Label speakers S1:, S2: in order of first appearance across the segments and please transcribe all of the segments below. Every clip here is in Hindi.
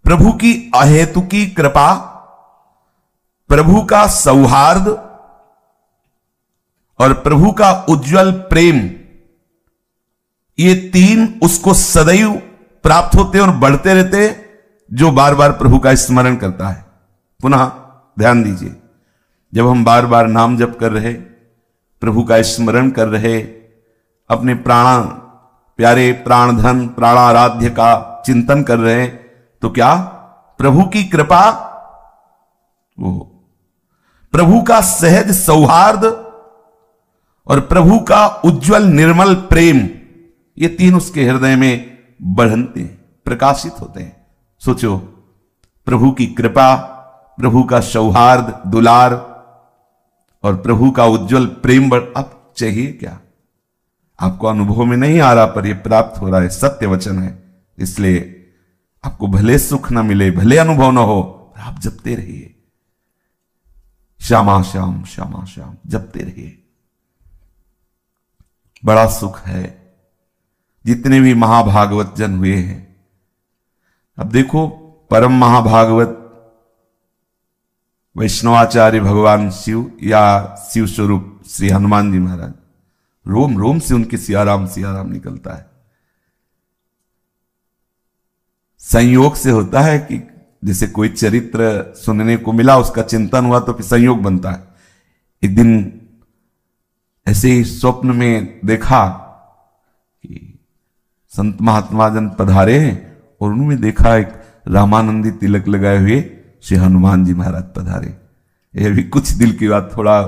S1: प्रभु की अहेतुकी कृपा, प्रभु का सौहार्द और प्रभु का उज्जवल प्रेम, ये तीन उसको सदैव प्राप्त होते और बढ़ते रहते जो बार बार प्रभु का स्मरण करता है। पुनः ध्यान दीजिए, जब हम बार बार नाम जप कर रहे, प्रभु का स्मरण कर रहे, अपने प्यारे प्राणधन प्राणाराध्य का चिंतन कर रहे, तो क्या प्रभु की कृपा, वो प्रभु का सहज सौहार्द और प्रभु का उज्जवल निर्मल प्रेम, ये तीन उसके हृदय में बढ़ते हैं, प्रकाशित होते हैं। सोचो, प्रभु की कृपा, प्रभु का सौहार्द दुलार और प्रभु का उज्जवल प्रेम अब चाहिए क्या? आपको अनुभव में नहीं आ रहा, पर यह प्राप्त हो रहा है, सत्य वचन है। इसलिए आपको भले सुख न मिले, भले अनुभव न हो, पर आप जपते रहिए, श्यामा श्याम श्यामा श्याम जपते रहिए। बड़ा सुख है। जितने भी महाभागवत जन हुए हैं, अब देखो, परम महाभागवत वैष्णवाचार्य भगवान शिव या शिव स्वरूप श्री हनुमान जी महाराज, रोम रोम से उनके सियाराम सियाराम निकलता है। संयोग से होता है कि जैसे कोई चरित्र सुनने को मिला, उसका चिंतन हुआ तो फिर संयोग बनता है। एक दिन ऐसे ही स्वप्न में देखा कि संत महात्मा जन पधारे हैं और उन्होंने देखा एक रामानंदी तिलक लगाए हुए श्री हनुमान जी महाराज पधारे। ये भी कुछ दिल की बात, थोड़ा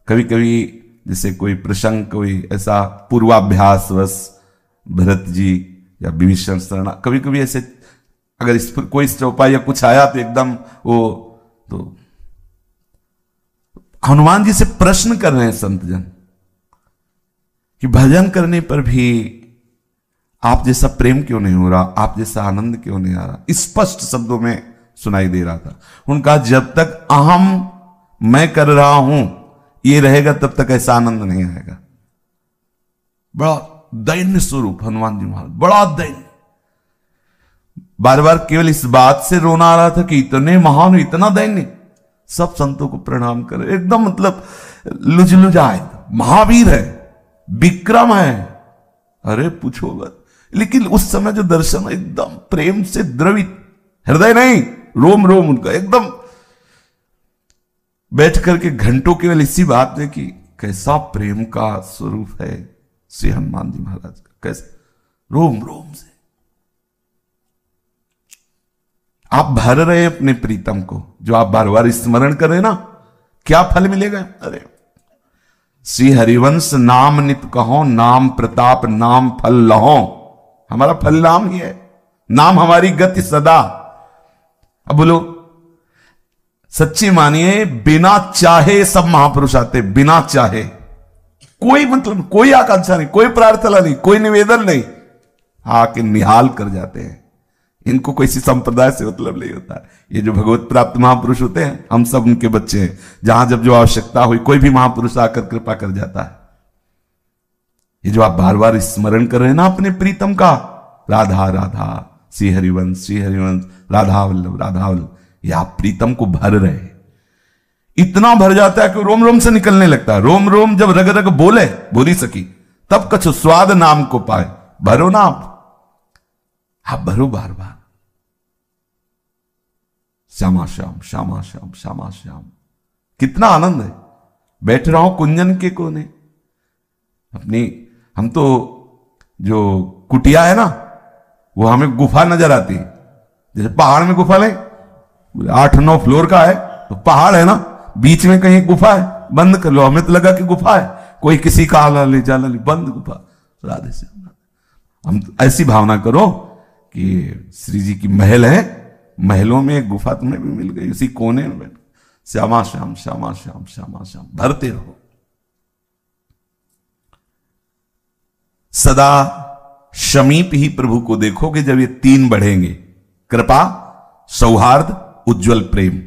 S1: कभी कभी जैसे कोई प्रसंग, कोई ऐसा पूर्वाभ्यास वश भरत जी या विभीषण शरण, कभी कभी ऐसे अगर इस पर कोई चौपाई या कुछ आया तो एकदम वो, तो हनुमान जी से प्रश्न कर रहे हैं संत जन कि भजन करने पर भी आप जैसा प्रेम क्यों नहीं हो रहा, आप जैसा आनंद क्यों नहीं आ रहा। स्पष्ट शब्दों में सुनाई दे रहा था। उनका जब तक अहम मैं कर रहा हूं ये रहेगा, तब तक ऐसा आनंद नहीं आएगा। बड़ा दैन्य स्वरूप हनुमान जी महाराज, बड़ा दैन्य। बार बार केवल इस बात से रोना आ रहा था कि इतने महान, इतना दैन्य। सब संतों को प्रणाम करे, एकदम मतलब लुजलुजाए, महावीर है, विक्रम है, अरे पूछो मत। लेकिन उस समय जो दर्शन एकदम प्रेम से द्रवित, हृदय नहीं, रोम रोम उनका एकदम, बैठ करके घंटों केवल इसी बात में कि कैसा प्रेम का स्वरूप है श्री हनुमान जी महाराज का, कैसे रोम रोम से आप भर रहे हैं अपने प्रीतम को, जो आप बार बार स्मरण कर रहे हैं ना, क्या फल मिलेगा? अरे श्री हरिवंश नाम नित कहो, नाम प्रताप नाम फल लहो। हमारा फल नाम ही है, नाम हमारी गति सदा। अब बोलो, सच्ची मानिए, बिना चाहे सब महापुरुष आते, बिना चाहे, कोई मतलब, कोई आकांक्षा नहीं, कोई प्रार्थना नहीं, कोई निवेदन नहीं, आके निहाल कर जाते हैं। इनको कोई सी संप्रदाय से मतलब नहीं होता। ये जो भगवत प्राप्त महापुरुष होते हैं, हम सब उनके बच्चे हैं। जहां जब जो आवश्यकता हुई, कोई भी महापुरुष आकर कृपा कर जाता है। ये जो आप बार बार स्मरण कर रहे हैं ना अपने प्रीतम का, राधा राधा श्री हरिवंश राधा वल्लभ राधा वल्लभ, ये आप प्रीतम को भर रहे हैं। इतना भर जाता है कि रोम रोम से निकलने लगता है। रोम रोम जब रग रग बोले, बोली सकी, तब कछु स्वाद नाम को पाए। भरो ना आप भरो बार बार, श्यामा श्याम श्यामा श्याम श्यामा श्याम। कितना आनंद है। बैठ रहा हूं कुंजन के कोने अपनी, हम तो जो कुटिया है ना, वो हमें गुफा नजर आती है। जैसे पहाड़ में गुफा ले, 8-9 फ्लोर का है तो पहाड़ है ना, बीच में कहीं गुफा है, बंद कर लो। हमें तो लगा कि गुफा है, कोई किसी का आला ले जाला ले, बंद गुफा। राधे श्याम। हम ऐसी भावना करो कि श्री जी की महल है, महलों में एक गुफा तुम्हें भी मिल गई, उसी कोने में बैठ श्यामा श्याम श्यामा श्याम श्यामा श्याम भरते रहो। सदा समीप ही प्रभु को देखोगे जब ये तीन बढ़ेंगे, कृपा, सौहार्द, उज्जवल प्रेम।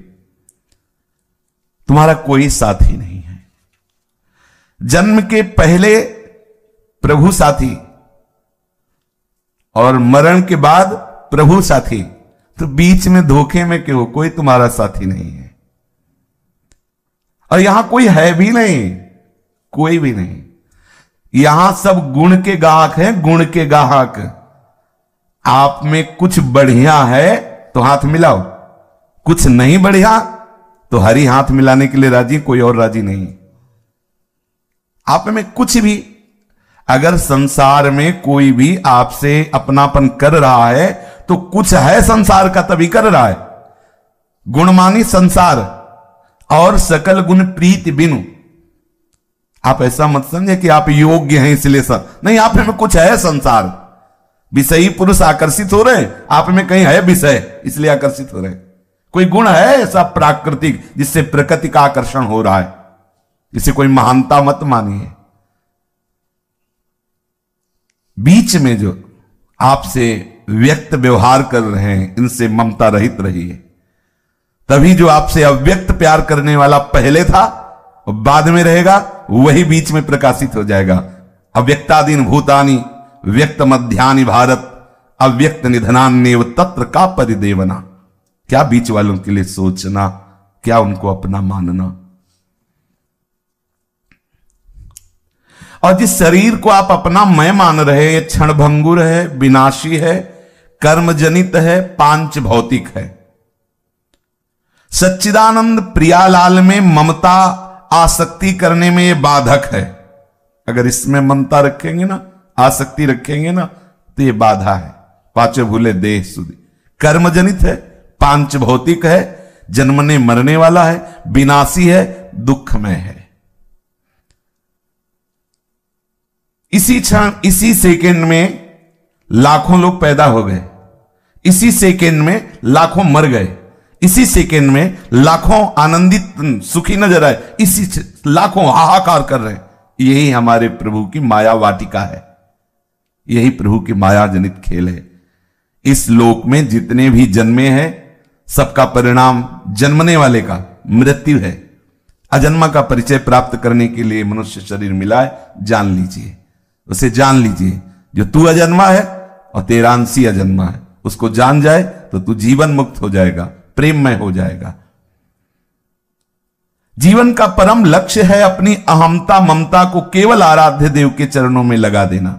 S1: तुम्हारा कोई साथी नहीं है। जन्म के पहले प्रभु साथी और मरण के बाद प्रभु साथी, तो बीच में धोखे में क्यों? कोई तुम्हारा साथी नहीं है, और यहां कोई है भी नहीं, कोई भी नहीं। यहां सब गुण के गाहक हैं, गुण के गाहक। आप में कुछ बढ़िया है तो हाथ मिलाओ, कुछ नहीं बढ़िया तो हरी हाथ मिलाने के लिए राजी, कोई और राजी नहीं। आप में कुछ भी, अगर संसार में कोई भी आपसे अपनापन कर रहा है तो कुछ है संसार का, तभी कर रहा है। गुणमानी संसार और सकल गुण प्रीति बिनु। आप ऐसा मत समझे कि आप योग्य हैं इसलिए नहीं, आप में कुछ है संसार। विषयी पुरुष आकर्षित हो रहे, आप में कहीं है विषय इसलिए आकर्षित हो रहे। कोई गुण है ऐसा प्राकृतिक जिससे प्रकृति का आकर्षण हो रहा है, इसे कोई महानता मत मानिए। बीच में जो आपसे व्यक्त व्यवहार कर रहे हैं, इनसे ममता रहित रहिए। तभी जो आपसे अव्यक्त प्यार करने वाला पहले था और बाद में रहेगा, वही बीच में प्रकाशित हो जाएगा। अव्यक्तादीन भूतानि व्यक्त मध्यानि भारत, अव्यक्त निधनान्येव तत्र का परिदेवना। क्या बीच वालों के लिए सोचना, क्या उनको अपना मानना। और जिस शरीर को आप अपना मैं मान रहे हैं, ये क्षणभंगुर है, विनाशी है, कर्मजनित है, पांच भौतिक है। सच्चिदानंद प्रियालाल में ममता आसक्ति करने में ये बाधक है। अगर इसमें ममता रखेंगे ना, आसक्ति रखेंगे ना, तो ये बाधा है। पांचों भूले देह सुधी, कर्मजनित है, पांच भौतिक है, जन्मने मरने वाला है, विनाशी है, दुखमय है। इसी क्षण, इसी सेकंड में लाखों लोग पैदा हो गए, इसी सेकंड में लाखों मर गए, इसी सेकंड में लाखों आनंदित सुखी नजर आए, इसी लाखों हाहाकार कर रहे हैं। यही हमारे प्रभु की माया वाटिका है, यही प्रभु की माया जनित खेल है। इस लोक में जितने भी जन्मे हैं, सबका परिणाम जन्मने वाले का मृत्यु है। अजन्मा का परिचय प्राप्त करने के लिए मनुष्य शरीर मिला है, जान लीजिए, उसे जान लीजिए। जो तू अजन्मा है और तेरा अंशी अजन्मा है, उसको जान जाए तो तू जीवन मुक्त हो जाएगा, प्रेममय हो जाएगा। जीवन का परम लक्ष्य है अपनी अहमता ममता को केवल आराध्य देव के चरणों में लगा देना।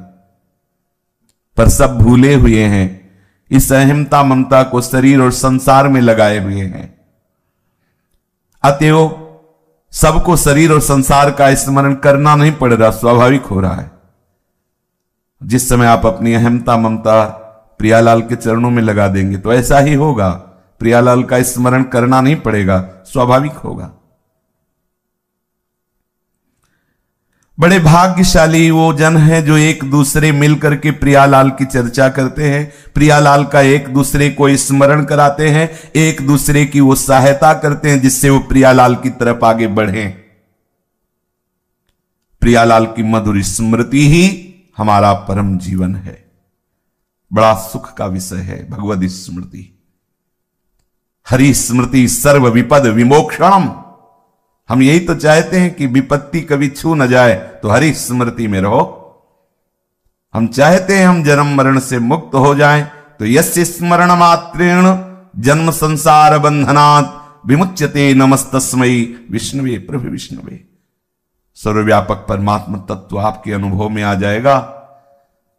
S1: पर सब भूले हुए हैं, इस अहमता ममता को शरीर और संसार में लगाए हुए हैं। अतएव सबको शरीर और संसार का स्मरण करना नहीं पड़ रहा, स्वाभाविक हो रहा है। जिस समय आप अपनी अहमता ममता प्रियालाल के चरणों में लगा देंगे तो ऐसा ही होगा, प्रियालाल का स्मरण करना नहीं पड़ेगा, स्वाभाविक होगा। बड़े भाग्यशाली वो जन है जो एक दूसरे मिलकर के प्रियालाल की चर्चा करते हैं, प्रियालाल का एक दूसरे को स्मरण कराते हैं, एक दूसरे की वो सहायता करते हैं जिससे वो प्रियालाल की तरफ आगे बढ़े। प्रियालाल की मधुर स्मृति ही हमारा परम जीवन है। बड़ा सुख का विषय है भगवद स्मृति। हरि स्मृति सर्व विपद विमोक्षणम। हम यही तो चाहते हैं कि विपत्ति कभी छू न जाए, तो हरि स्मृति में रहो। हम चाहते हैं हम जन्म मरण से मुक्त हो जाएं, तो यस्य स्मरण मात्रेण जन्म संसार बंधनात् विमुच्यते नमस्तस्मै विष्णुवे प्रभु विष्णुवे। सर्वव्यापक परमात्मा तत्व आपके अनुभव में आ जाएगा,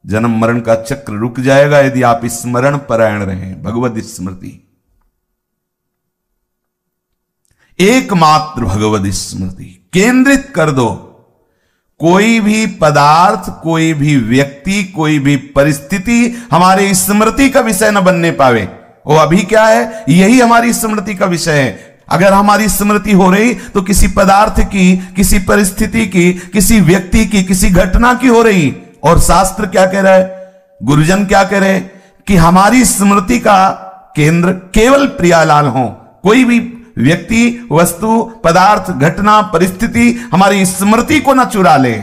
S1: जन्म मरण का चक्र रुक जाएगा यदि आप स्मरण परायण रहें। भगवद स्मृति, एकमात्र भगवद स्मृति केंद्रित कर दो। कोई भी पदार्थ, कोई भी व्यक्ति, कोई भी परिस्थिति हमारी स्मृति का विषय न बनने पावे। वो अभी क्या है, यही हमारी स्मृति का विषय है। अगर हमारी स्मृति हो रही तो किसी पदार्थ की, किसी परिस्थिति की, किसी व्यक्ति की, किसी घटना की हो रही। और शास्त्र क्या कह रहा है, गुरुजन क्या कह रहे कि हमारी स्मृति का केंद्र केवल प्रियालाल हो। कोई भी व्यक्ति, वस्तु, पदार्थ, घटना, परिस्थिति हमारी स्मृति को न चुरा ले।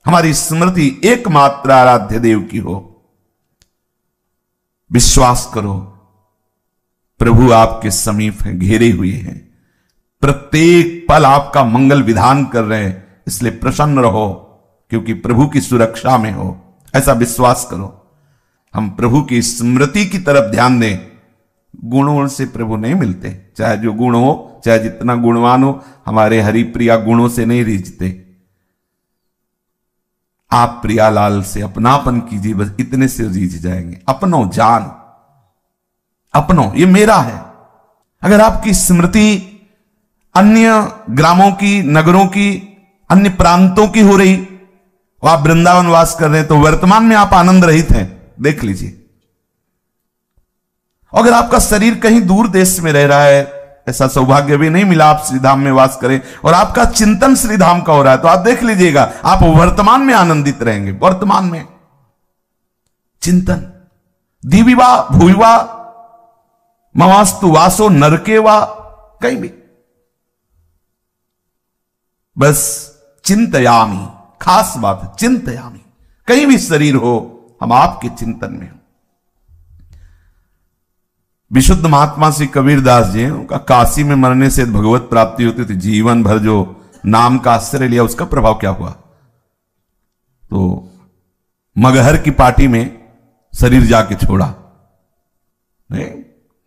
S1: हमारी स्मृति एकमात्र आराध्य देव की हो। विश्वास करो, प्रभु आपके समीप हैं, घेरे हुए हैं, प्रत्येक पल आपका मंगल विधान कर रहे हैं। इसलिए प्रसन्न रहो, क्योंकि प्रभु की सुरक्षा में हो, ऐसा विश्वास करो। हम प्रभु की स्मृति की तरफ ध्यान दें गुणों से प्रभु नहीं मिलते, चाहे जो गुण हो, चाहे जितना गुणवान हो, हमारे हरिप्रिया गुणों से नहीं रीझते। आप प्रियालाल से अपनापन कीजिए, बस इतने से रीझ जाएंगे। अपनो जान, अपनो, ये मेरा है। अगर आपकी स्मृति अन्य ग्रामों की, नगरों की, अन्य प्रांतों की हो रही, और आप वृंदावन वास कर रहे हैं, तो वर्तमान में आप आनंद रहित हैं, देख लीजिए। अगर आपका शरीर कहीं दूर देश में रह रहा है, ऐसा सौभाग्य भी नहीं मिला आप श्रीधाम में वास करें, और आपका चिंतन श्रीधाम का हो रहा है, तो आप देख लीजिएगा आप वर्तमान में आनंदित रहेंगे। वर्तमान में चिंतन, दिविवा भूविवा मवास्तु वासो नरके वा, कहीं भी बस चिंतयामी, खास बात है चिंतयामी। कहीं भी शरीर हो, हम आपके चिंतन में हो। विशुद्ध महात्मा श्री कबीरदास जी, उनका काशी में मरने से भगवत प्राप्ति होती थी। जीवन भर जो नाम का आश्रय लिया, उसका प्रभाव क्या हुआ? तो मगहर की पार्टी में शरीर जाके छोड़ा। नहीं,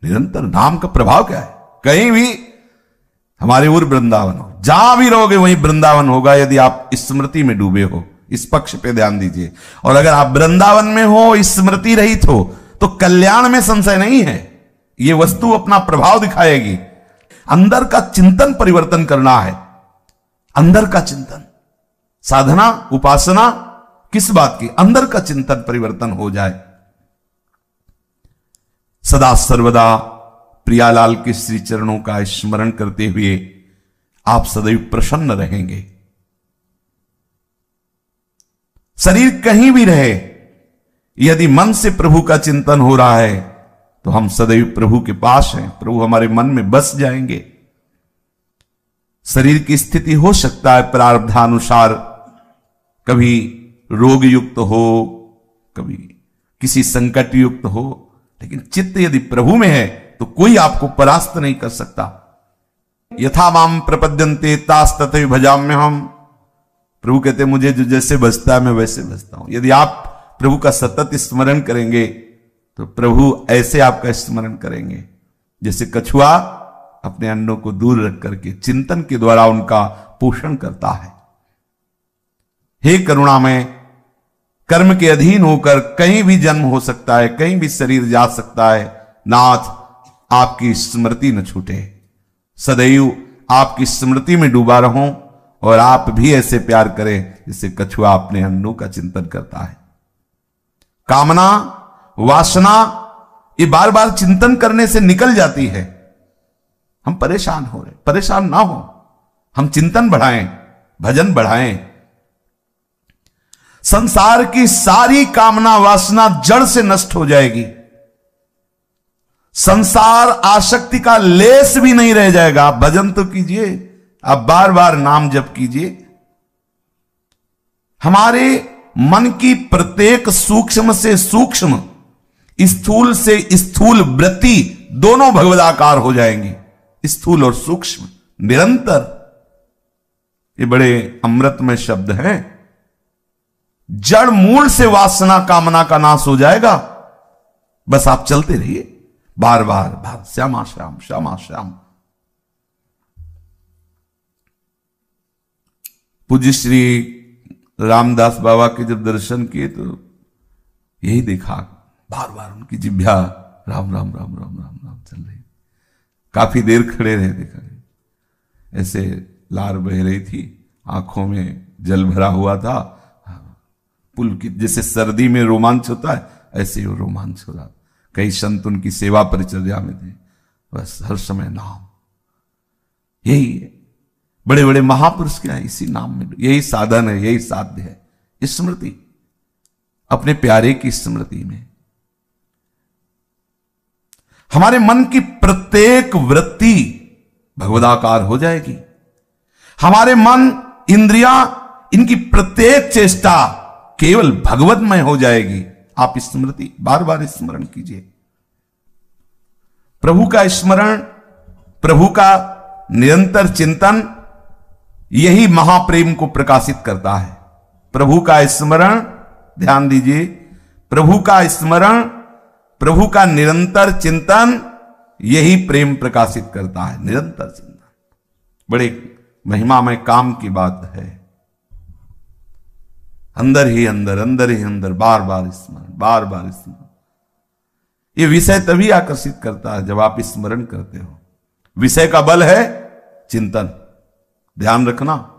S1: निरंतर नाम का प्रभाव क्या है? कहीं भी हमारे उर वृंदावन हो, जहां भी रहोगे वहीं वृंदावन होगा, यदि आप स्मृति में डूबे हो। इस पक्ष पे ध्यान दीजिए। और अगर आप वृंदावन में हो, स्मृति रहित हो, तो कल्याण में संशय नहीं है। ये वस्तु अपना प्रभाव दिखाएगी। अंदर का चिंतन परिवर्तन करना है, अंदर का चिंतन। साधना, उपासना किस बात की? अंदर का चिंतन परिवर्तन हो जाए। सदा सर्वदा प्रियालाल के श्री चरणों का स्मरण करते हुए आप सदैव प्रसन्न रहेंगे। शरीर कहीं भी रहे, यदि मन से प्रभु का चिंतन हो रहा है, तो हम सदैव प्रभु के पास हैं, प्रभु हमारे मन में बस जाएंगे। शरीर की स्थिति हो सकता है प्रारब्धानुसार, कभी रोग युक्त हो, कभी किसी संकट युक्त हो, लेकिन चित्त यदि प्रभु में है तो कोई आपको परास्त नहीं कर सकता। यथा माम प्रपद्यन्ते तास तथैव भजाम्य हम। प्रभु कहते मुझे जो जैसे बसता है मैं वैसे बसता हूं। यदि आप प्रभु का सतत स्मरण करेंगे तो प्रभु ऐसे आपका स्मरण करेंगे जैसे कछुआ अपने अंडों को दूर रख करके चिंतन के द्वारा उनका पोषण करता है। हे करुणामय, कर्म के अधीन होकर कहीं भी जन्म हो सकता है, कहीं भी शरीर जा सकता है। नाथ, आपकी स्मृति न छूटे, सदैव आपकी स्मृति में डूबा रहूं, और आप भी ऐसे प्यार करें जैसे कछुआ अपने अंडों का चिंतन करता है। कामना, वासना ये बार बार चिंतन करने से निकल जाती है। हम परेशान हो रहे, परेशान ना हो, हम चिंतन बढ़ाएं, भजन बढ़ाएं। संसार की सारी कामना वासना जड़ से नष्ट हो जाएगी। संसार आसक्ति का लेस भी नहीं रह जाएगा। आप भजन तो कीजिए, आप बार बार नाम जप कीजिए। हमारे मन की प्रत्येक सूक्ष्म से सूक्ष्म, स्थूल से स्थूल वृत्ति दोनों भगवदाकार हो जाएंगी। स्थूल और सूक्ष्म निरंतर, ये बड़े अमृतमय शब्द हैं। जड़ मूल से वासना कामना का नाश हो जाएगा। बस आप चलते रहिए बार बार श्यामा श्याम श्यामा श्याम। पूज्य श्री रामदास बाबा के जब दर्शन किए तो यही देखा, बार बार उनकी जिह्वा राम राम राम राम राम राम चल रही। काफी देर खड़े रहे, देखा ऐसे लार बह रही थी, आंखों में जल भरा हुआ था। पुल की जैसे सर्दी में रोमांच होता है, ऐसे ही रोमांच हो रहा। कई संत उनकी सेवा परिचर्या में थे, बस हर समय नाम। यही है, बड़े बड़े महापुरुष क्या है, इसी नाम में, यही साधन है, यही साध्य है। स्मृति, अपने प्यारे की स्मृति में हमारे मन की प्रत्येक वृत्ति भगवदाकार हो जाएगी। हमारे मन, इंद्रियां, इनकी प्रत्येक चेष्टा केवल भगवतमय हो जाएगी। आप स्मृति बार बार स्मरण कीजिए। प्रभु का स्मरण, प्रभु का निरंतर चिंतन, यही महाप्रेम को प्रकाशित करता है। प्रभु का स्मरण, ध्यान दीजिए, प्रभु का स्मरण, प्रभु का निरंतर चिंतन, यही प्रेम प्रकाशित करता है, निरंतर चिंतन। बड़े महिमामय काम की बात है। अंदर ही अंदर, अंदर ही अंदर, बार बार स्मरण, बार बार स्मरण। ये विषय तभी आकर्षित करता है जब आप स्मरण करते हो। विषय का बल है चिंतन, ध्यान रखना।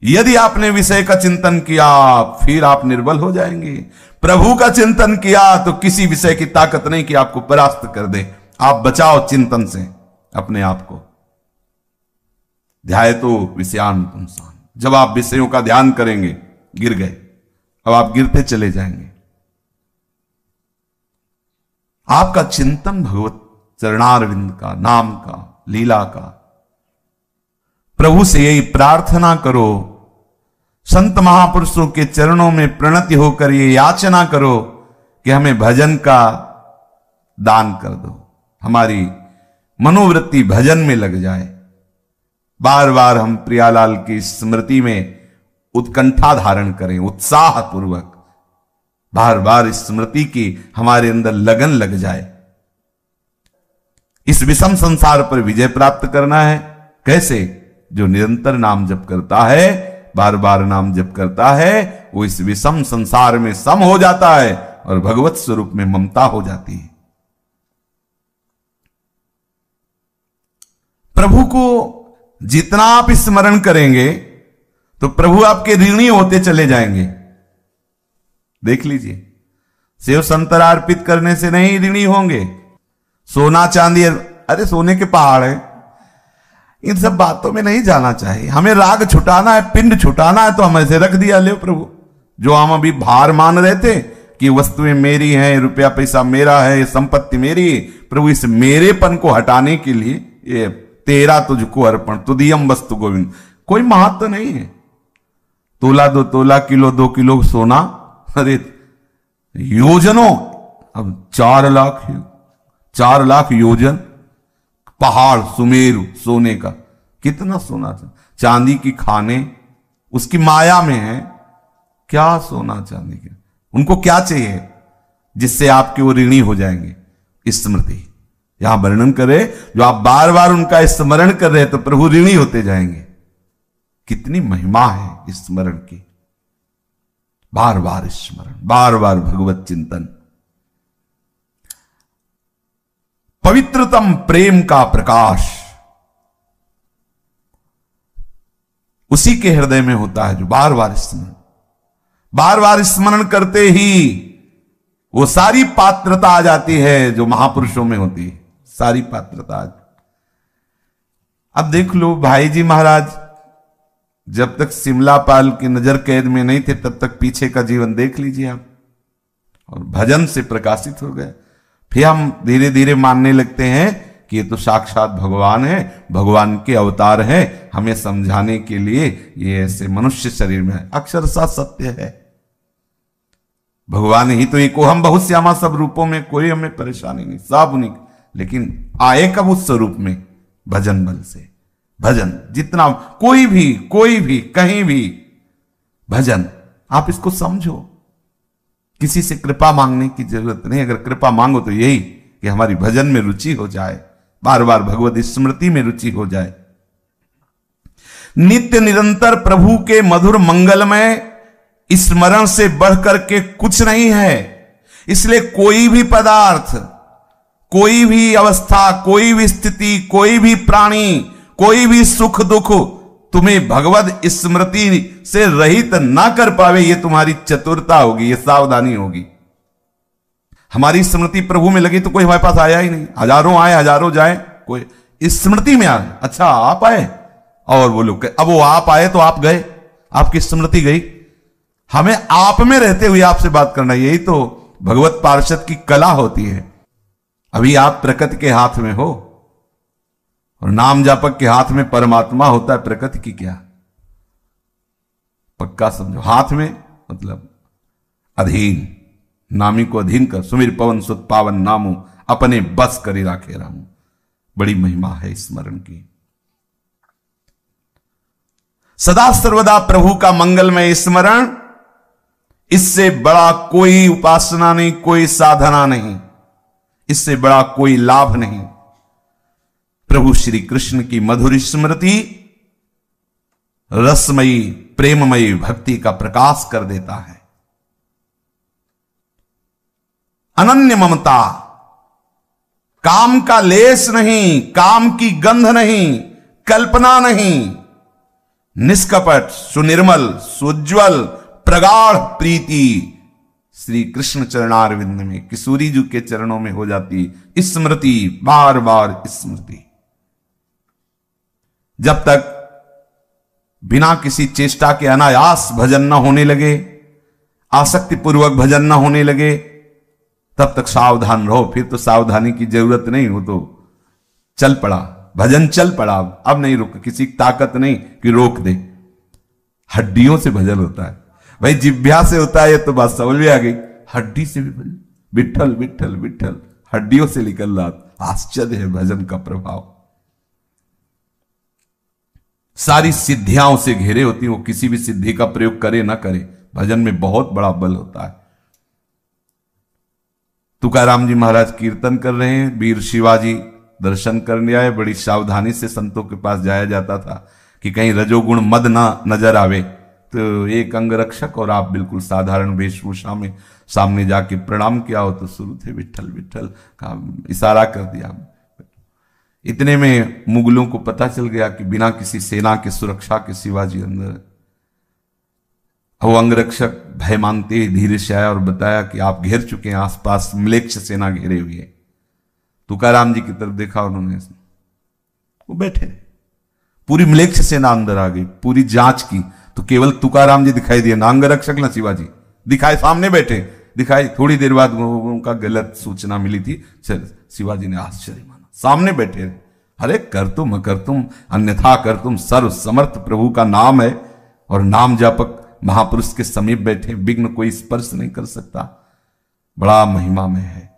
S1: यदि आपने विषय का चिंतन किया फिर आप निर्बल हो जाएंगे। प्रभु का चिंतन किया तो किसी विषय की ताकत नहीं कि आपको परास्त कर दे। आप बचाओ चिंतन से अपने आप को। ध्याय तो विषयान पुंसान। जब आप विषयों का ध्यान करेंगे गिर गए, अब आप गिरते चले जाएंगे। आपका चिंतन भगवत चरणारविंद का, नाम का, लीला का। प्रभु से यही प्रार्थना करो, संत महापुरुषों के चरणों में प्रणति होकर ये याचना करो कि हमें भजन का दान कर दो, हमारी मनोवृत्ति भजन में लग जाए। बार बार हम प्रियालाल की स्मृति में उत्कंठा धारण करें, उत्साह पूर्वक बार बार स्मृति की हमारे अंदर लगन लग जाए। इस विषम संसार पर विजय प्राप्त करना है। कैसे? जो निरंतर नाम जप करता है, बार बार नाम जप करता है, वो इस विषम संसार में सम हो जाता है और भगवत स्वरूप में ममता हो जाती है। प्रभु को जितना आप स्मरण करेंगे तो प्रभु आपके ऋणी होते चले जाएंगे। देख लीजिए, सेव संतरा अर्पित करने से नहीं ऋणी होंगे। सोना चांदी, अरे सोने के पहाड़ है, इन सब बातों में नहीं जाना चाहिए। हमें राग छुटाना है, पिंड छुटाना है, तो हम ऐसे रख दिया, ले प्रभु। जो हम अभी भार मान रहे थे कि वस्तुएं मेरी हैं, रुपया पैसा मेरा है, संपत्ति मेरी, प्रभु इस मेरेपन को हटाने के लिए ये तेरा तुझको अर्पण, तुदियम वस्तु गोविंद। कोई महत्व नहीं है। तोला 2 तोला, किलो 2 किलो सोना, अरे योजनों, अब 4 लाख योजन पहाड़ सुमेरु सोने का, कितना सोना था। चांदी की खाने उसकी माया में है। क्या सोना चांदी के, उनको क्या चाहिए जिससे आपके वो ऋणी हो जाएंगे। स्मृति यहां वर्णन करे, जो आप बार बार उनका स्मरण कर रहे हैं तो प्रभु ऋणी होते जाएंगे। कितनी महिमा है स्मरण की। बार बार स्मरण, बार बार भगवत चिंतन। पवित्रतम प्रेम का प्रकाश उसी के हृदय में होता है जो बार बार स्मरण करते ही वो सारी पात्रता आ जाती है जो महापुरुषों में होती है। सारी पात्रता। अब देख लो भाई जी महाराज जब तक सिमलापाल की नजर कैद में नहीं थे तब तक पीछे का जीवन देख लीजिए आप, और भजन से प्रकाशित हो गए। फिर हम धीरे धीरे मानने लगते हैं कि ये तो साक्षात भगवान है, भगवान के अवतार है, हमें समझाने के लिए ये ऐसे मनुष्य शरीर में है। अक्षरशः सत्य है, भगवान ही तो एक हम बहुत श्यामा सब रूपों में, कोई हमें परेशानी नहीं, सब उन्हीं। लेकिन आए कब उस स्वरूप में? भजन बल से। भजन जितना, कोई भी कहीं भी भजन, आप इसको समझो। किसी से कृपा मांगने की जरूरत नहीं। अगर कृपा मांगो तो यही कि हमारी भजन में रुचि हो जाए, बार बार भगवत स्मृति में रुचि हो जाए। नित्य निरंतर प्रभु के मधुर मंगलमय स्मरण से बढ़कर के कुछ नहीं है। इसलिए कोई भी पदार्थ, कोई भी अवस्था, कोई भी स्थिति, कोई भी प्राणी, कोई भी सुख दुख तुम्हें भगवत स्मृति से रहित ना कर पावे, ये तुम्हारी चतुरता होगी, ये सावधानी होगी। हमारी स्मृति प्रभु में लगी तो कोई हमारे पास आया ही नहीं। हजारों आए हजारों जाए, कोई स्मृति में आए। अच्छा आप आए, और वो लोग अब वो आप आए तो आप गए, आपकी स्मृति गई। हमें आप में रहते हुए आपसे बात करना, यही तो भगवत पार्षद की कला होती है। अभी आप प्रकृति के हाथ में हो और नाम जापक के हाथ में परमात्मा होता है। प्रकृति की क्या, पक्का समझो। हाथ में मतलब अधीन, नामी को अधीन कर। सुमिर पवन सुत पावन नामू, अपने बस करी राखे रामू। बड़ी महिमा है स्मरण की। सदा सर्वदा प्रभु का मंगलमय स्मरण, इससे बड़ा कोई उपासना नहीं, कोई साधना नहीं, इससे बड़ा कोई लाभ नहीं। प्रभु श्री कृष्ण की मधुर स्मृति रसमयी प्रेममयी भक्ति का प्रकाश कर देता है। अनन्य ममता, काम का लेस नहीं, काम की गंध नहीं, कल्पना नहीं, निष्कपट सुनिर्मल सुज्ज्वल प्रगाढ़ प्रीति श्री कृष्ण चरणारविंद में, किशोरी जी के चरणों में हो जाती स्मृति, बार बार स्मृति। जब तक बिना किसी चेष्टा के अनायास भजन न होने लगे, आसक्ति पूर्वक भजन न होने लगे, तब तक सावधान रहो। फिर तो सावधानी की जरूरत नहीं, हो तो चल पड़ा, भजन चल पड़ा, अब नहीं रुक, किसी की ताकत नहीं कि रोक दे। हड्डियों से भजन होता है भाई, जिभ्या से होता है, ये तो बात समझ में आ गई। हड्डी से भी भजन, विठल विठल विठल, हड्डियों से निकल रहा। आश्चर्य है भजन का प्रभाव। सारी सिद्धियां उसे घेरे होती, वो किसी भी सिद्धि का प्रयोग करे ना करे, भजन में बहुत बड़ा बल होता है। तुकाराम जी महाराज कीर्तन कर रहे हैं, वीर शिवाजी दर्शन करने आए। बड़ी सावधानी से संतों के पास जाया जाता था कि कहीं रजोगुण मद ना नजर आवे। तो एक अंगरक्षक और आप बिल्कुल साधारण वेशभूषा में सामने जाके प्रणाम किया हो तो शुरू थे विठल विठल का इशारा कर दिया। इतने में मुगलों को पता चल गया कि बिना किसी सेना के सुरक्षा के शिवाजी अंदर। वो अंगरक्षक भय मानते ही धीरे से आया और बताया कि आप घेर चुके हैं, आसपास म्लेच्छ सेना घेरे हुई है। तुकाराम जी की तरफ देखा उन्होंने, वो बैठे, पूरी म्लेच्छ सेना अंदर आ गई। पूरी जांच की तो केवल तुकाराम जी दिखाई दिए, ना अंगरक्षक ना शिवाजी दिखाए, सामने बैठे दिखाई। थोड़ी देर बाद उनका गलत सूचना मिली थी। शिवाजी ने आश्चर्य माना, सामने बैठे, अरे कर तुम अन्यथा कर तुम, सर्व समर्थ प्रभु का नाम है और नाम जापक महापुरुष के समीप बैठे, विघ्न कोई स्पर्श नहीं कर सकता। बड़ा महिमा में है।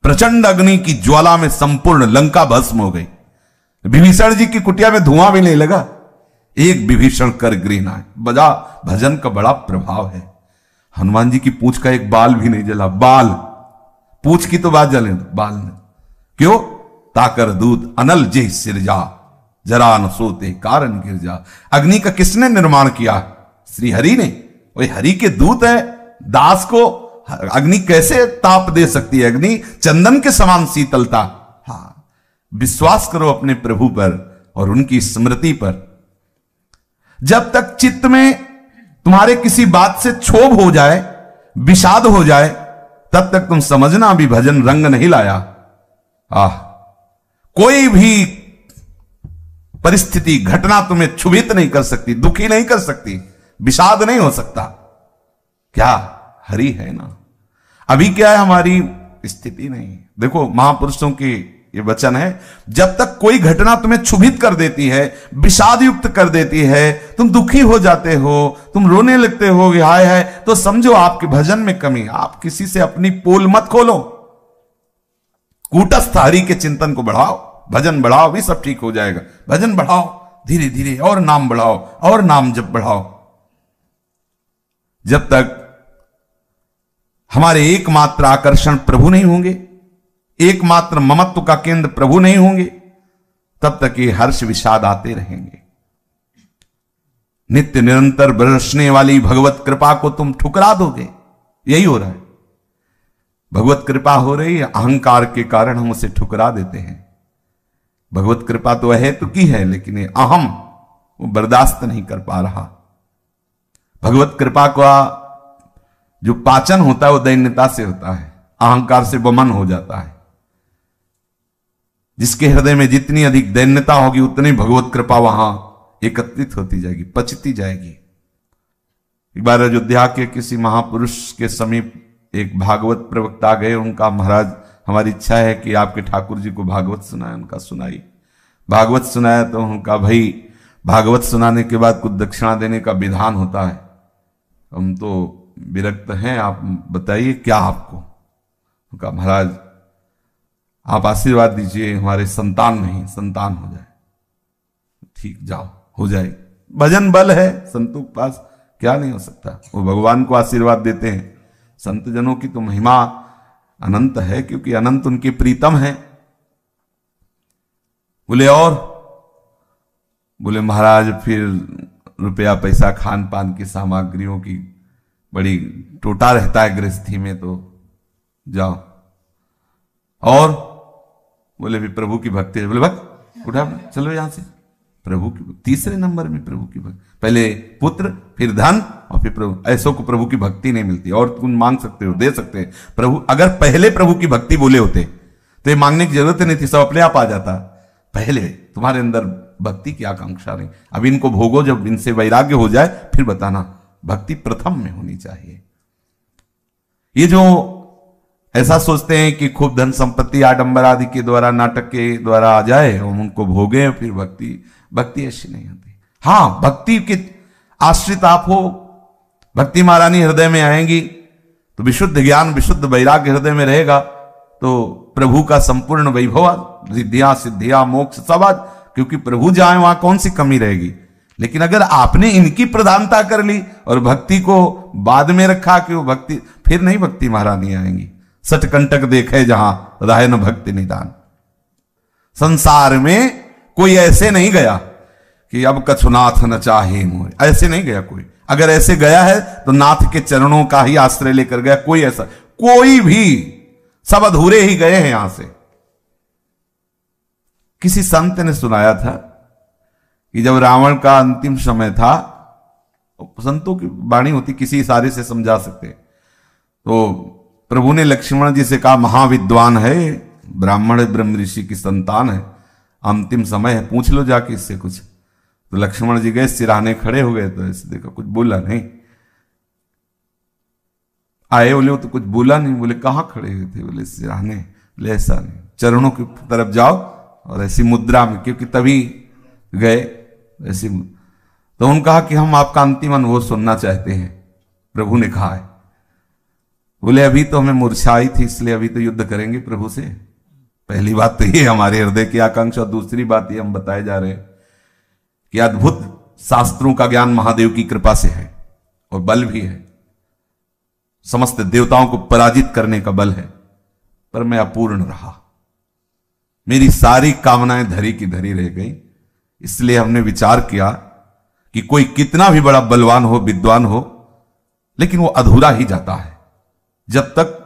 S1: प्रचंड अग्नि की ज्वाला में संपूर्ण लंका भस्म हो गई। विभीषण जी की कुटिया में धुआं भी नहीं लगा। एक विभीषण कर गृह ना है। बजा भजन का बड़ा प्रभाव है। हनुमान जी की पूंछ का एक बाल भी नहीं जला। बाल, पूंछ की तो बात जले, बाल ने क्यों? ताकर दूत अनल जे सिरजा, जरा न सोते कारण गिर जा। अग्नि का किसने निर्माण किया? श्री हरि ने। वही हरि के दूत है, दास को अग्नि कैसे ताप दे सकती है? अग्नि चंदन के समान शीतलता। हाँ, विश्वास करो अपने प्रभु पर और उनकी स्मृति पर। जब तक चित्त में तुम्हारे किसी बात से क्षोभ हो जाए, विषाद हो जाए, तब तक तुम समझना अभी भजन रंग नहीं लाया। कोई भी परिस्थिति घटना तुम्हें क्षुभित नहीं कर सकती, दुखी नहीं कर सकती, विषाद नहीं हो सकता। क्या? हरि है ना। अभी क्या है हमारी स्थिति? नहीं। देखो महापुरुषों के ये वचन है, जब तक कोई घटना तुम्हें क्षुभित कर देती है, विषाद युक्त कर देती है, तुम दुखी हो जाते हो, तुम रोने लगते हो हाय हाय, तो समझो आपके भजन में कमी। आप किसी से अपनी पोल मत खोलो, कूटस्थ हरि के चिंतन को बढ़ाओ, भजन बढ़ाओ, भी सब ठीक हो जाएगा। भजन बढ़ाओ धीरे धीरे, और नाम बढ़ाओ, और नाम जप बढ़ाओ। जब तक हमारे एकमात्र आकर्षण प्रभु नहीं होंगे, एकमात्र ममत्व का केंद्र प्रभु नहीं होंगे, तब तक ये हर्ष विषाद आते रहेंगे। नित्य निरंतर बरसने वाली भगवत कृपा को तुम ठुकरा दोगे। यही हो रहा है। भगवत कृपा हो रही है, अहंकार के कारण हम उसे ठुकरा देते हैं। भगवत कृपा तो है तो की है, लेकिन ये अहम वो बर्दाश्त नहीं कर पा रहा। भगवत कृपा का जो पाचन होता है वो दैन्यता से होता है, अहंकार से वमन हो जाता है। जिसके हृदय में जितनी अधिक दैन्यता होगी, उतनी भगवत कृपा वहां एकत्रित होती जाएगी, पचती जाएगी। एक बार अयोध्या के किसी महापुरुष के समीप एक भागवत प्रवक्ता गए। उनका, महाराज हमारी इच्छा है कि आपके ठाकुर जी को भागवत सुनाए। उनका सुनाई, भागवत सुनाया तो उनका, भाई भागवत सुनाने के बाद कुछ दक्षिणा देने का विधान होता है, हम तो विरक्त हैं, आप बताइए क्या आपको। उनका, महाराज आप आशीर्वाद दीजिए, हमारे संतान नहीं, संतान हो जाए। ठीक, जाओ, हो जाए। भजन बल है, संतों के पास क्या नहीं हो सकता। वो भगवान को आशीर्वाद देते हैं। संत जनों की तो महिमा अनंत है, क्योंकि अनंत उनके प्रीतम है। बोले और? बोले महाराज फिर रुपया पैसा खान पान की सामग्रियों की बड़ी टोटा रहता है गृहस्थी में, तो जाओ। और? बोले भी प्रभु की भक्ति है। बोले भक्त उठा चलो यहां से। प्रभु की तीसरे नंबर में प्रभु की भक्ति, पहले पुत्र फिर धन और फिर प्रभु। ऐसों को प्रभु की भक्ति नहीं मिलती। और तुम मांग सकते हो, दे सकते हैं प्रभु। अगर पहले प्रभु की भक्ति बोले होते तो ये मांगने की जरूरत नहीं थी, सब अपने आप आ जाता। पहले तुम्हारे अंदर भक्ति की आकांक्षा नहीं। अब इनको भोगो, जब इनसे वैराग्य हो जाए फिर बताना। भक्ति प्रथम में होनी चाहिए। ये जो ऐसा सोचते हैं कि खूब धन संपत्ति आडंबर आदि के द्वारा, नाटक के द्वारा आ जाए और उनको भोगे फिर भक्ति ऐसी नहीं होती। हाँ, भक्ति के आश्रित आप हो, भक्ति महारानी हृदय में आएंगी तो विशुद्ध ज्ञान विशुद्ध वैराग्य हृदय में रहेगा, तो प्रभु का संपूर्ण वैभव, रिद्धियां सिद्धियां मोक्ष सब आज, क्योंकि प्रभु जाए वहां कौन सी कमी रहेगी। लेकिन अगर आपने इनकी प्रधानता कर ली और भक्ति को बाद में रखा कि वो भक्ति, फिर नहीं भक्ति महारानी आएंगी। सटकंटक देखे जहां राय न भक्ति निदान। संसार में कोई ऐसे नहीं गया कि अब कछुनाथ न चाहे मोह, ऐसे नहीं गया कोई। अगर ऐसे गया है तो नाथ के चरणों का ही आश्रय लेकर गया। कोई ऐसा कोई भी, सब अधूरे ही गए हैं यहां से। किसी संत ने सुनाया था कि जब रावण का अंतिम समय था, संतों की वाणी होती, किसी इशारे से समझा सकते, तो प्रभु ने लक्ष्मण जी से कहा महाविद्वान है, ब्राह्मण ब्रह्म ऋषि की संतान है, अंतिम समय है, पूछ लो जाके इससे कुछ। तो लक्ष्मण जी गए, सिराने खड़े हो गए, तो ऐसे देखा, कुछ बोला नहीं। आए बोले तो कुछ बोला नहीं। बोले कहाँ खड़े हुए थे? बोले सिराने। बोले ऐसा नहीं, चरणों की तरफ जाओ और ऐसी मुद्रा में, क्योंकि तभी गए ऐसी। तो उन्होंने कहा कि हम आपका अंतिम अनुभव सुनना चाहते हैं। प्रभु ने कहा है। बोले अभी तो हमें मूर्छाई थी, इसलिए अभी तो युद्ध करेंगे प्रभु से। पहली बात तो ये हमारे हृदय की आकांक्षा। दूसरी बात ये हम बताए जा रहे हैं कि अद्भुत शास्त्रों का ज्ञान महादेव की कृपा से है और बल भी है, समस्त देवताओं को पराजित करने का बल है। पर मैं अपूर्ण रहा, मेरी सारी कामनाएं धरी की धरी रह गई। इसलिए हमने विचार किया कि कोई कितना भी बड़ा बलवान हो, विद्वान हो, लेकिन वो अधूरा ही जाता है जब तक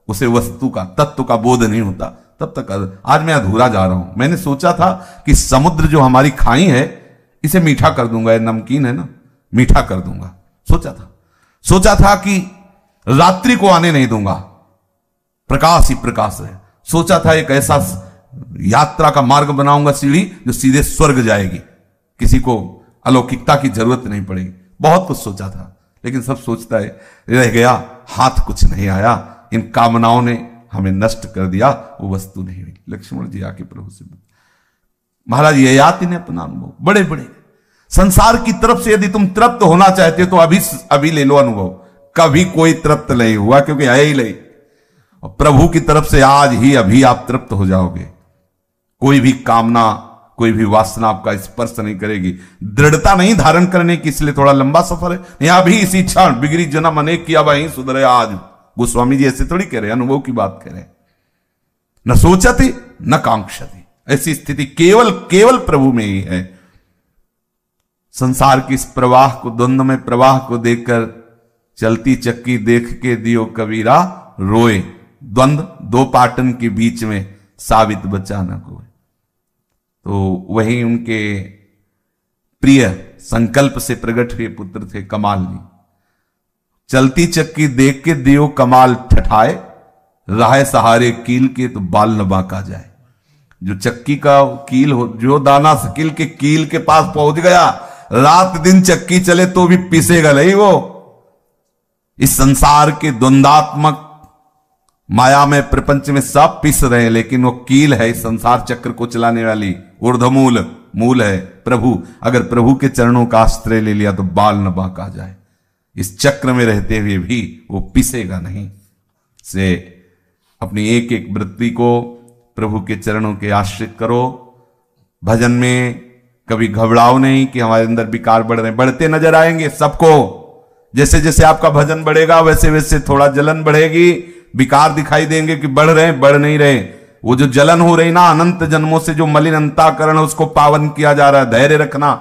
S1: उसे वस्तु का, तत्व का बोध नहीं होता, तब तक। आज मैं अधूरा जा रहा हूं। मैंने सोचा था कि समुद्र जो हमारी खाई है इसे मीठा कर दूंगा, ये नमकीन है ना, मीठा कर दूंगा। सोचा था कि रात्रि को आने नहीं दूंगा, प्रकाश ही प्रकाश है। सोचा था एक ऐसा यात्रा का मार्ग बनाऊंगा, सीढ़ी जो सीधे स्वर्ग जाएगी, किसी को अलौकिकता की जरूरत नहीं पड़ेगी। बहुत कुछ सोचा था, लेकिन सब सोचता है रह गया, हाथ कुछ नहीं आया। इन कामनाओं ने हमें नष्ट कर दिया, वो वस्तु नहीं हुई। लक्ष्मण जी आके प्रभु से महाराज ये याद इन्हें अपना अनुभव, बड़े बड़े संसार की तरफ से यदि तुम तृप्त होना चाहते हो तो अभी ले लो अनुभव। कभी कोई तृप्त नहीं हुआ, क्योंकि है ही नहीं। और प्रभु की तरफ से आज ही अभी आप तृप्त हो जाओगे। कोई भी कामना, कोई भी वासना आपका स्पर्श नहीं करेगी। दृढ़ता नहीं धारण करने की, इसलिए थोड़ा लंबा सफर है। यहाँ भी इसी क्षण बिगड़ी जन्म अनेक किया वहीं सुधरे आज। गोस्वामी जी ऐसे थोड़ी कह रहे, अनुभव की बात कह रहे। न सोचती न कांक्षती, ऐसी स्थिति केवल प्रभु में ही है। संसार की इस प्रवाह को, द्वंद्व में प्रवाह को देखकर चलती चक्की देख के दियो कबीरा रोए। द्वंद्व दो पाटन के बीच में साबित बचा न कोई। तो वही उनके प्रिय संकल्प से प्रकट हुए पुत्र थे कमाल जी। चलती चक्की देख के दियो कमाल ठठाए, राह सहारे कील के तो बाल न बांका जाए। जो चक्की का कील हो, जो दाना सकील के कील के पास पहुंच गया, रात दिन चक्की चले तो भी पिसेगा नहीं वो। इस संसार के द्वंद्वात्मक माया में, प्रपंच में सब पिस रहे हैं, लेकिन वो कील है इस संसार चक्र को चलाने वाली, ऊर्ध्वमूल मूल है प्रभु। अगर प्रभु के चरणों का आश्रय ले लिया तो बाल न बांका जाए। इस चक्र में रहते हुए भी वो पिसेगा नहीं। से अपनी एक एक वृत्ति को प्रभु के चरणों के आश्रित करो। भजन में कभी घबराओ नहीं कि हमारे अंदर विकार बढ़ रहे, बढ़ते नजर आएंगे सबको। जैसे जैसे आपका भजन बढ़ेगा वैसे वैसे थोड़ा जलन बढ़ेगी, विकार दिखाई देंगे कि बढ़ रहे बढ़ नहीं रहे। वो जो जलन हो रही ना अनंत जन्मों से, जो मलिन अंतःकरण उसको पावन किया जा रहा है, धैर्य रखना।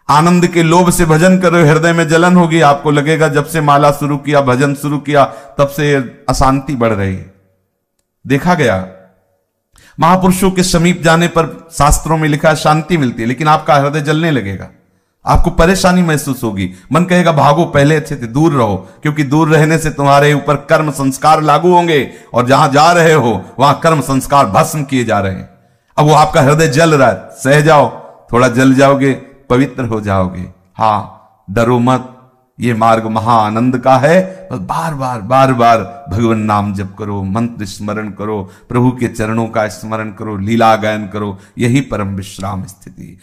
S1: आनंद के लोभ से भजन कर रहे हो, हृदय में जलन होगी, आपको लगेगा जब से माला शुरू किया, भजन शुरू किया, तब से अशांति बढ़ रही है। देखा गया महापुरुषों के समीप जाने पर शास्त्रों में लिखा है शांति मिलती है, लेकिन आपका हृदय जलने लगेगा, आपको परेशानी महसूस होगी, मन कहेगा भागो, पहले अच्छे थे, दूर रहो, क्योंकि दूर रहने से तुम्हारे ऊपर कर्म संस्कार लागू होंगे और जहां जा रहे हो वहां कर्म संस्कार भस्म किए जा रहे हैं। अब वो आपका हृदय जल रहा है, सह जाओ, थोड़ा जल जाओगे, पवित्र हो जाओगे। हाँ, डरो मत, ये मार्ग महा आनंद का है। बस बार बार भगवान नाम जप करो, मंत्र स्मरण करो, प्रभु के चरणों का स्मरण करो, लीला गायन करो, यही परम विश्राम स्थिति।